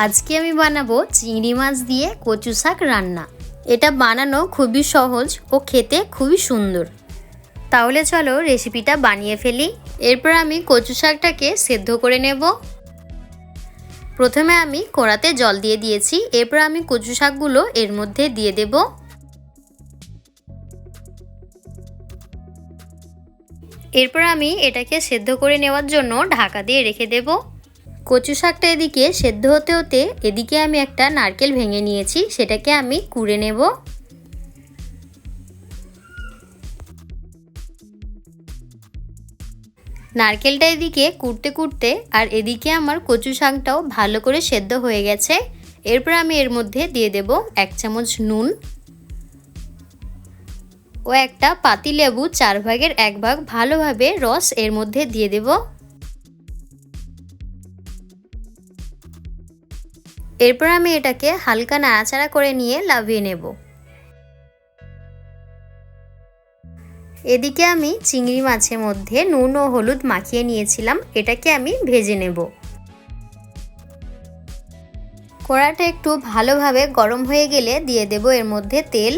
আজকে আমি বানাবো চিংড়ি মাছ দিয়ে কচু শাক রান্না। এটা বানানো খুবই সহজ ও খেতে খুবই সুন্দর। তাহলে চলো রেসিপিটা বানিয়ে ফেলি। এরপর আমি কচু শাকটাকে সেদ্ধ করে নেব। প্রথমে আমি কড়াতে জল দিয়ে দিয়েছি। এরপর আমি কচু শাকগুলো এর মধ্যে দিয়ে দেব। এরপর আমি এটাকে সেদ্ধ করে নেওয়ার জন্য ঢাকা দিয়ে রেখে দেব। কচু শাকটা এদিকে সেদ্ধ হতে হতে এদিকে আমি একটা নারকেল ভেঙে নিয়েছি, সেটাকে আমি কুড়ে নেব। নারকেলটা এদিকে কুড়তে কুড়তে আর এদিকে আমার কচু শাকটাও ভালো করে সেদ্ধ হয়ে গেছে। এরপর আমি এর মধ্যে দিয়ে দেব 1 চামচ নুন ও একটা পাতিলেবু 4 ভাগের 1 ভাগ ভালোভাবে রস এর মধ্যে দিয়ে দেব। এরপর আমি এটাকে হালকা নাড়াচাড়া করে নিয়ে লাভিয়ে নেব। এদিকে আমি চিংড়ি মাছের মধ্যে নুন ও হলুদ মাখিয়ে নিয়েছিলাম, এটাকে আমি ভেজে নেব। কড়াটা একটু ভালোভাবে গরম হয়ে গেলে দিয়ে দেব এর মধ্যে তেল।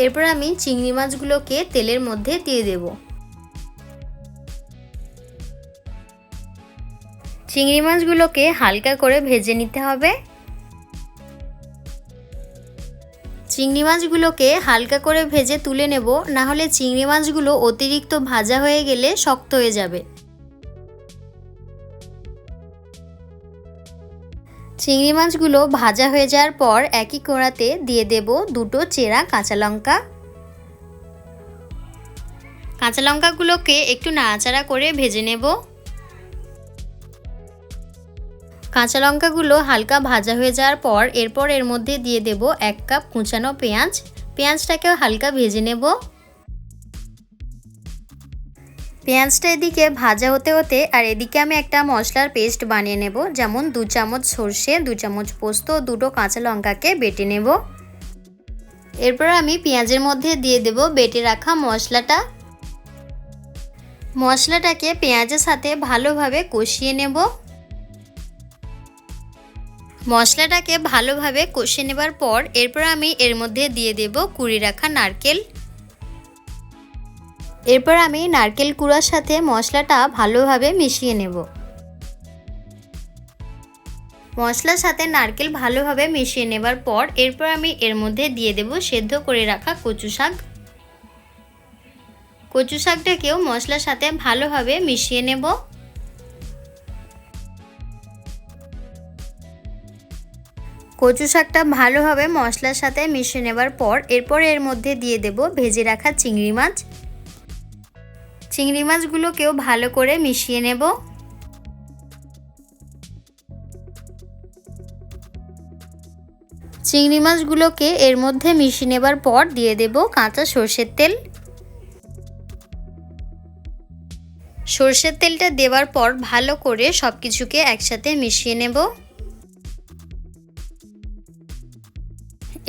এরপর আমি চিংড়ি মাছগুলোকে তেলের মধ্যে দিয়ে দেব। চিংড়ি মাছগুলোকে হালকা করে ভেজে নিতে হবে। চিংড়ি মাছগুলোকে হালকা করে ভেজে তুলে নেব, না হলে চিংড়ি মাছগুলো অতিরিক্ত ভাজা হয়ে গেলে শক্ত হয়ে যাবে। চিংড়ি মাছগুলো ভাজা হয়ে যাওয়ার পর একই কড়াতে দিয়ে দেব 2টো চেরা কাঁচা লঙ্কা। কাঁচা লঙ্কাগুলোকে একটু নাড়াচাড়া করে ভেজে নেব। কাঁচা লঙ্কাগুলো হালকা ভাজা হয়ে যাওয়ার পর এরপর এর মধ্যে দিয়ে দেব 1 কাপ কুচানো পেঁয়াজ। পেঁয়াজটাকেও হালকা ভেজে নেব। পেঁয়াজটা এদিকে ভাজা হতে হতে আর এদিকে আমি একটা মশলার পেস্ট বানিয়ে নেব, যেমন 2 চামচ সর্ষে, 2 চামচ পোস্ত, 2টো কাঁচা লঙ্কাকে বেটে নেব। এরপর আমি পেঁয়াজের মধ্যে দিয়ে দেব বেটে রাখা মশলাটা। মশলাটাকে পেঁয়াজের সাথে ভালোভাবে কষিয়ে নেব। মশলাটাকে ভালোভাবে কষিয়ে নেবার পর এরপর আমি এর মধ্যে দিয়ে দেব কুড়িয়ে রাখা নারকেল। এরপর আমি নারকেল কুড়ার সাথে মশলাটা ভালোভাবে মিশিয়ে নেব। মশলার সাথে নারকেল ভালোভাবে মিশিয়ে নেবার পর এরপর আমি এর মধ্যে দিয়ে দেব সেদ্ধ করে রাখা কচু শাক। কচু শাকটাকেও মশলার সাথে ভালোভাবে মিশিয়ে নেব। কচু শাকটা ভালোভাবে মশলার সাথে মিশিয়ে নেবার পর এরপর এর মধ্যে দিয়ে দেব ভেজে রাখা চিংড়ি মাছ। চিংড়ি মাছগুলোকেও ভালো করে মিশিয়ে নেব। চিংড়ি মাছগুলোকে এর মধ্যে মিশিয়ে নেবার পর দিয়ে দেব কাঁচা সরষের তেল। সরষের তেলটা দেওয়ার পর ভালো করে সবকিছুকে একসাথে মিশিয়ে নেব।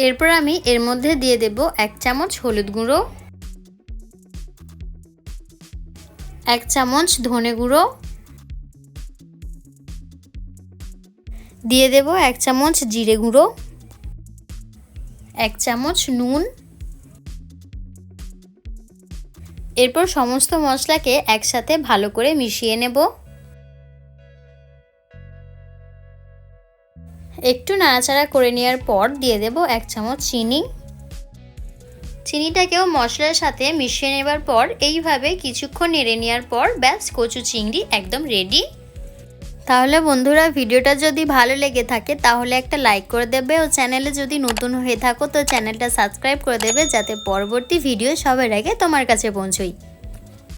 এরপর আমি এর মধ্যে দিয়ে দেব 1 চামচ হলুদ গুঁড়ো, 1 চামচ ধনে গুঁড়ো, দিয়ে দেব 1 চামচ জিরে গুঁড়ো, 1 চামচ নুন। এরপর সমস্ত মশলাকে একসাথে ভালো করে মিশিয়ে নেব। একটু নাড়াচাড়া করে নেওয়ার পর দিয়ে দেব 1 চামচ চিনি। চিনিটাকেও মশলার সাথে মিশিয়ে নেবার পর এইভাবে কিছুক্ষণ নেড়ে নেওয়ার পর ব্যাস কচু চিংড়ি একদম রেডি। তাহলে বন্ধুরা, ভিডিওটা যদি ভালো লেগে থাকে তাহলে একটা লাইক করে দেবে ও চ্যানেলে যদি নতুন হয়ে থাকো তো চ্যানেলটা সাবস্ক্রাইব করে দেবে, যাতে পরবর্তী ভিডিও সবার আগে তোমার কাছে পৌঁছয়।